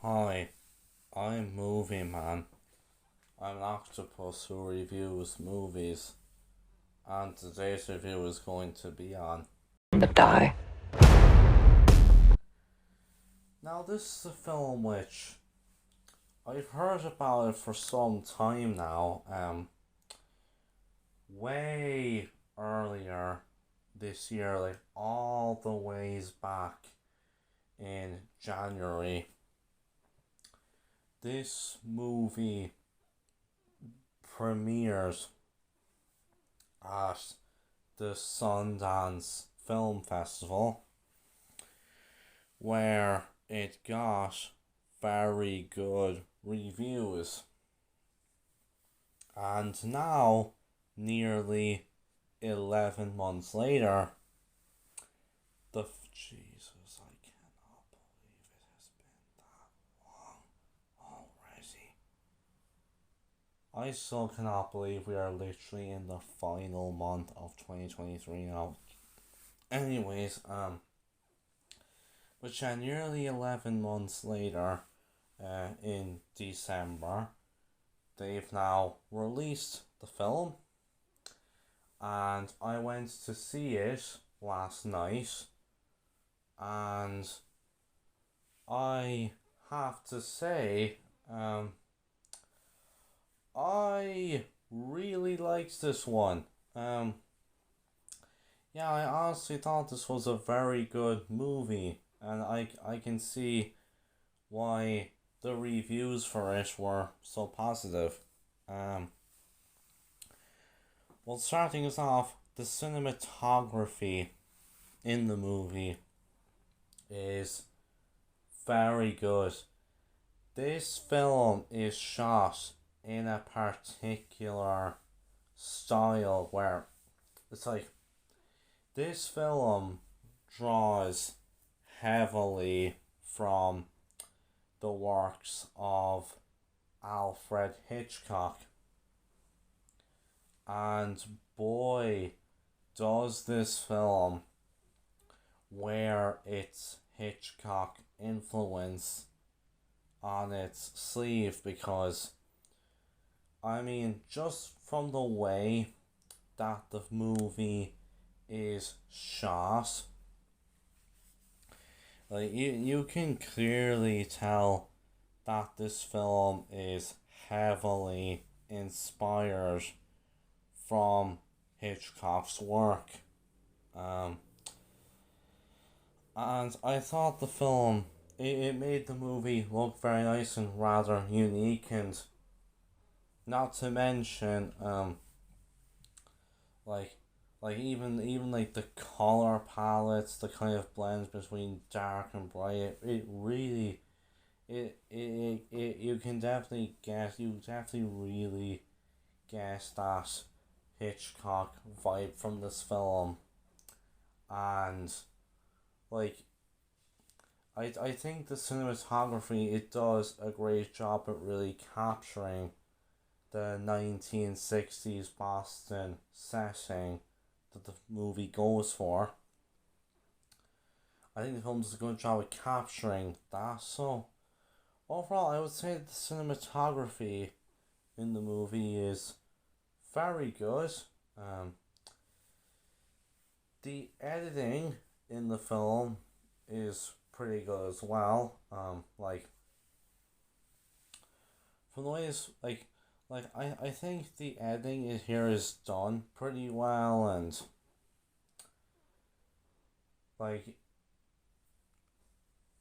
Hi, I'm Movie Man. I'm an octopus who reviews movies, and today's review is going to be on. But die. Now, this is a film which I've heard about it for some time now. Way earlier this year, like all the ways back in January. This movie premieres at the Sundance Film Festival, where it got very good reviews. And now, nearly 11 months later, Jesus, I cannot believe it has been that long already. I still cannot believe we are literally in the final month of 2023 now. Anyways, which nearly 11 months later, in December, they've now released the film, and I went to see it last night, and I have to say, I really liked this one. Yeah, I honestly thought this was a very good movie, and I can see why the reviews for it were so positive. Um, well, starting us off, the cinematography in the movie is very good. This film is shot in a particular style where it's like this film draws heavily from the works of Alfred Hitchcock. And boy, does this film wear its Hitchcock influence on its sleeve, because I mean, just from the way that the movie is shot, like you can clearly tell that this film is heavily inspired from Hitchcock's work. And I thought the film, it made the movie look very nice and rather unique, and not to mention like even like the color palettes, the kind of blends between dark and bright, it really it you can definitely get, you definitely really get that Hitchcock vibe from this film. And like I think the cinematography, it does a great job at really capturing the 1960s Boston setting that the movie goes for. I think the film does a good job at capturing that. So overall, I would say the cinematography in the movie is very good. Um, the editing in the film is pretty good as well. Like from the ways I think the editing here is done pretty well, and like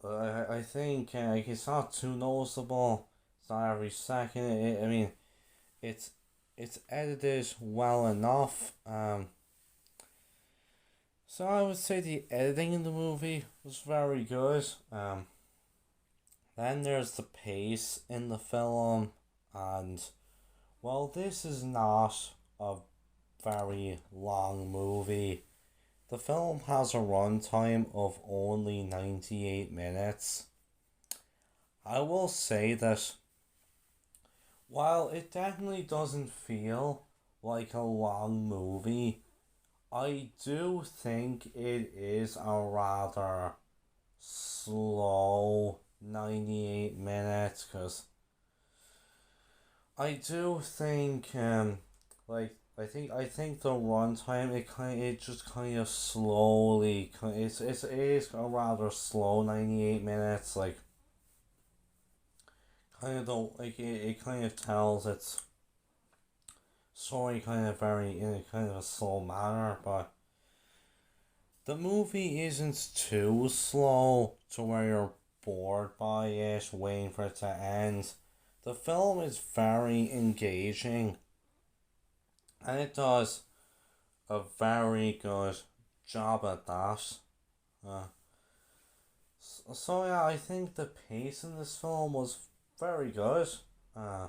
I think like it's not too noticeable. It's not every second. I mean, it's it's edited well enough. So I would say the editing in the movie was very good. Then there's the pace in the film, and well, this is not a very long movie. The film has a runtime of only 98 minutes. I will say that while it definitely doesn't feel like a long movie, I do think it is a rather slow 98 minutes, because I do think like I think the runtime, it just kind of slowly it is a rather slow 98 minutes, like kind of don't like it kind of tells its story kind of very in a kind of a slow manner, but the movie isn't too slow to where you're bored by it, waiting for it to end. The film is very engaging, and it does a very good job at that. Uh, so yeah, I think the pace in this film was very good. Uh,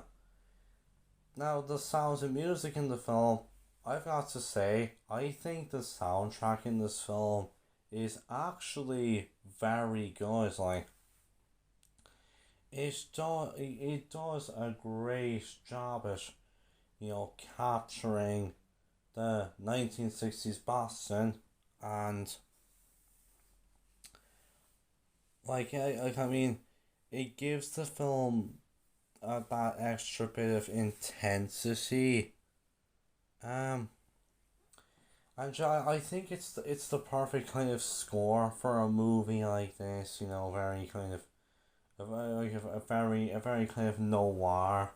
Now the sounds and music in the film, I've got to say, I think the soundtrack in this film is actually very good. Like it does a great job at capturing the 1960s Boston, and I mean it gives the film that extra bit of intensity. Um, I think it's the perfect kind of score for a movie like this. Very kind of a very kind of noir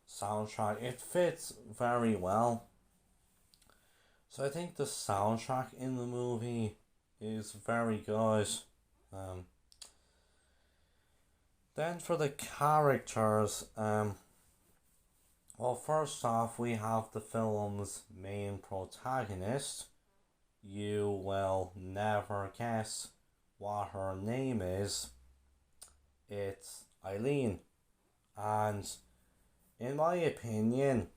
soundtrack. It fits very well. So I think the soundtrack in the movie is very good. Um, then for the characters, well, first off, we have the film's main protagonist. You will never guess what her name is. It's Eileen. And in my opinion,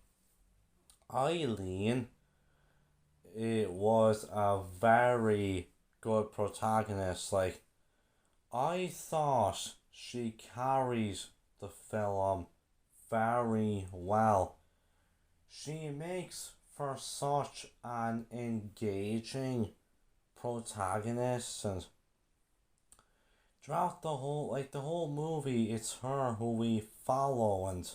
Eileen, it was a very good protagonist. Like, I thought she carried the film very well. She makes for such an engaging protagonist, and throughout the whole movie, it's her who we follow, and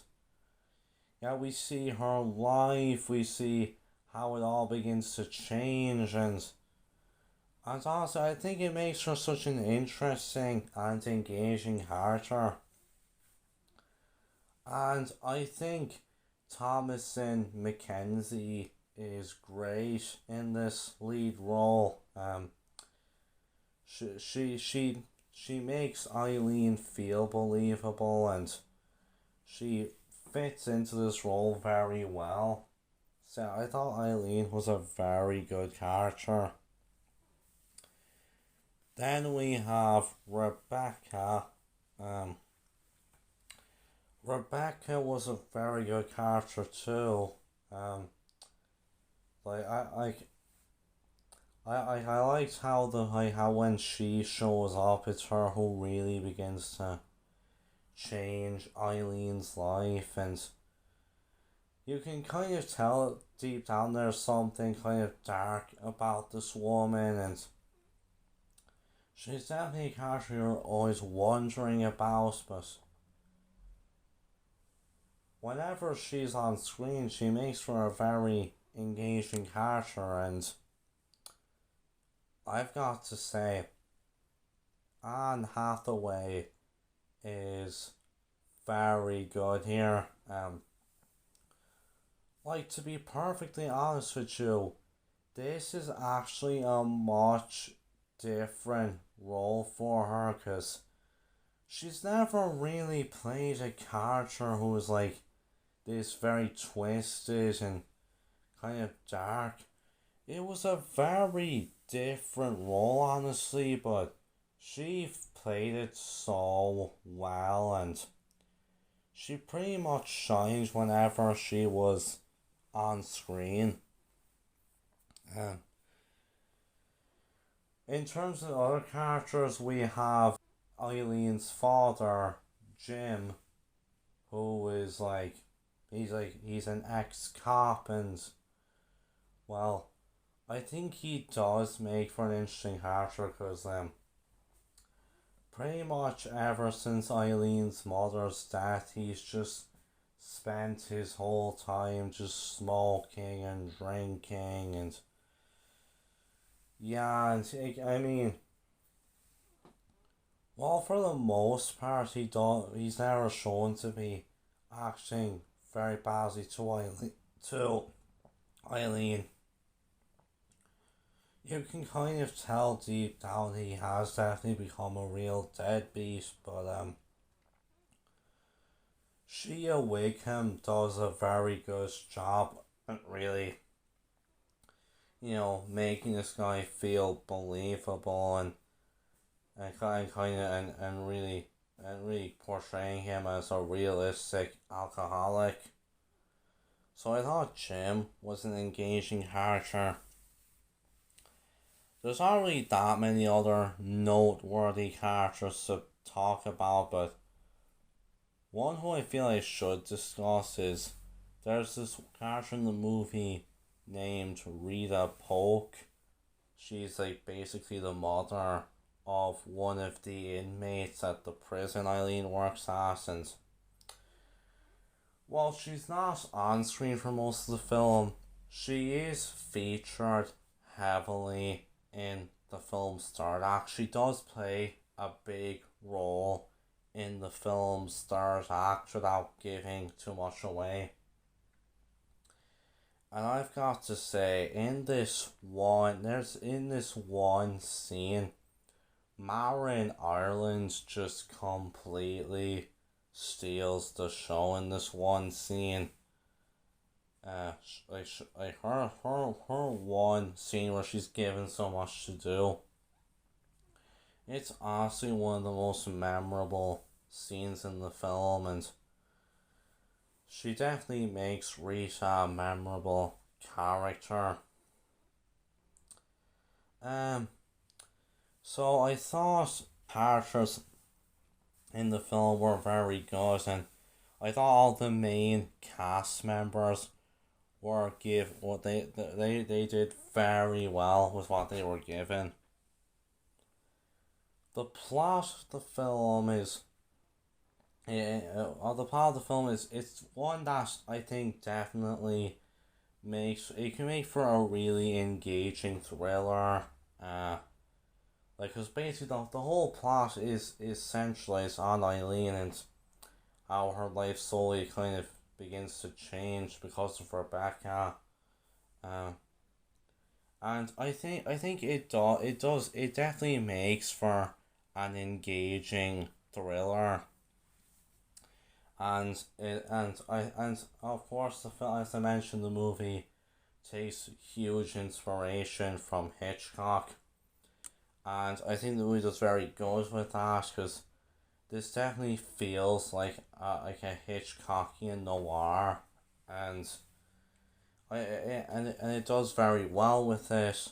yeah, we see her life, we see how it all begins to change, and also I think it makes her such an interesting and engaging character. And I think Thomasin McKenzie is great in this lead role. She makes Eileen feel believable, and she fits into this role very well. So I thought Eileen was a very good character. Then we have Rebecca. Um, Rebecca was a very good character too. Um, like I liked how how when she shows up, it's her who really begins to change Eileen's life, and you can kind of tell deep down there's something kind of dark about this woman, and she's definitely a character you're always wondering about, but whenever she's on screen, she makes for a very engaging character, and I've got to say, Anne Hathaway is very good here. Like, to be perfectly honest with you, this is actually a much different role for her, because she's never really played a character who is like this very twisted and kind of dark. It was a very different role, honestly, but she played it so well, and she pretty much shined whenever she was on screen. Um, in terms of other characters, we have Eileen's father, Jim, who is he's an ex cop, and well, I think he does make for an interesting character, because pretty much ever since Eileen's mother's death, he's just spent his whole time just smoking and drinking and yeah, and I mean, well, for the most part, he's never shown to be acting very badly to Eileen. To Eileen, you can kind of tell deep down he has definitely become a real deadbeat, but Shea Whigham does a very good job at really, making this guy feel believable and really portraying him as a realistic alcoholic. So I thought Jim was an engaging character. There's not really that many other noteworthy characters to talk about, but one who I feel I should discuss is there's this character in the movie named Rita Polk. She's like basically the mother of one of the inmates at the prison Eileen works at, and while she's not on screen for most of the film, she is featured heavily in the film's third act. She does play a big role in the film's third act without giving too much away. And I've got to say, in this one scene, Marin Ireland just completely steals the show in this one scene. Her one scene where she's given so much to do. It's honestly one of the most memorable scenes in the film, and she definitely makes Rita a memorable character. So I thought characters in the film were very good, and I thought all the main cast members they did very well with what they were given. The plot of the film is it's one that I think definitely can make for a really engaging thriller. Cause basically the whole plot is centralized on Eileen and how her life slowly kind of begins to change because of Rebecca. And I think it definitely makes for an engaging thriller. And of course the film, as I mentioned, the movie takes huge inspiration from Hitchcock, and I think the movie does very good with that, because this definitely feels like a Hitchcockian noir, and it does very well with it.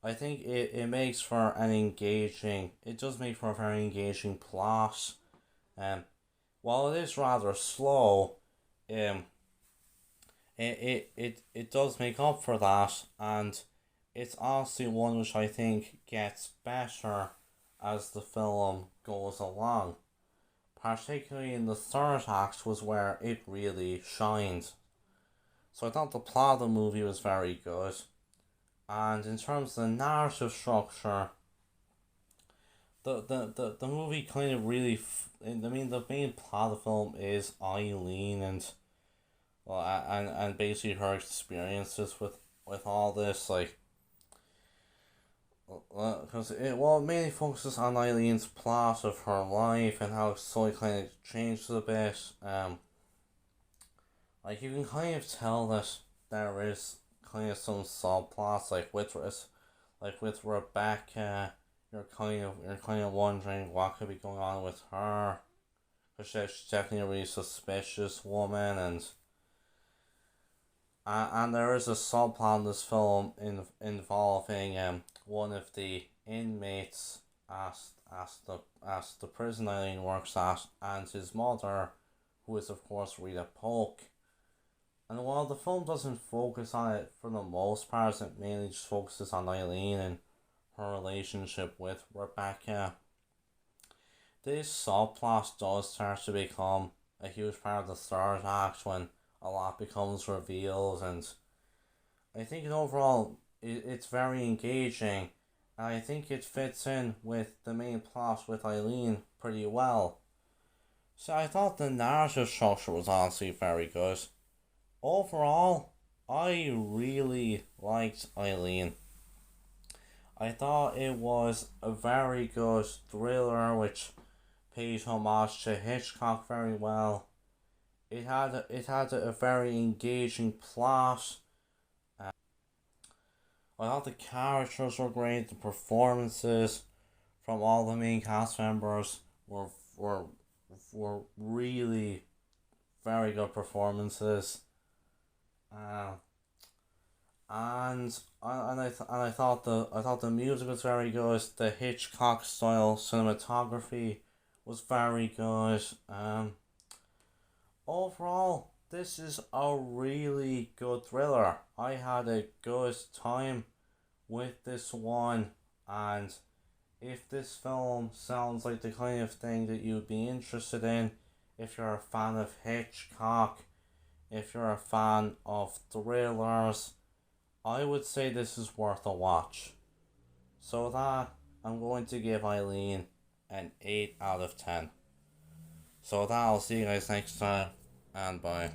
I think it makes for it does make for a very engaging plot. While it is rather slow, it does make up for that, and it's honestly one which I think gets better as the film goes along. Particularly in the third act was where it really shined. So I thought the plot of the movie was very good. And in terms of the narrative structure, the movie kind of really, the main plot of the film is Eileen and basically her experiences with all this, like, because it mainly focuses on Eileen's plot of her life and how it slowly kind of changes a bit. Like, you can kind of tell that there is kind of some subplots, like with Rebecca. You're kind of wondering what could be going on with her, because she's definitely a really suspicious woman, and there is a subplot in this film involving one of the inmates at the prison Eileen works at, and his mother, who is of course Rita Polk. And while the film doesn't focus on it for the most part, it mainly just focuses on Eileen and her relationship with Rebecca. this subplot does start to become a huge part of the third act when a lot becomes revealed, and I think overall it's very engaging, and I think it fits in with the main plot with Eileen pretty well. So I thought the narrative structure was honestly very good. Overall, I really liked Eileen. I thought it was a very good thriller which paid homage to Hitchcock very well. It had a very engaging plot. I thought the characters were great. The performances from all the main cast members were really very good performances. Uh, and I thought the music was very good. The Hitchcock style cinematography was very good. Overall, this is a really good thriller. I had a good time with this one, and if this film sounds like the kind of thing that you'd be interested in, if you're a fan of Hitchcock, if you're a fan of thrillers, I would say this is worth a watch. So that I'm going to give Eileen an 8 out of 10. So that I'll see you guys next time, and bye.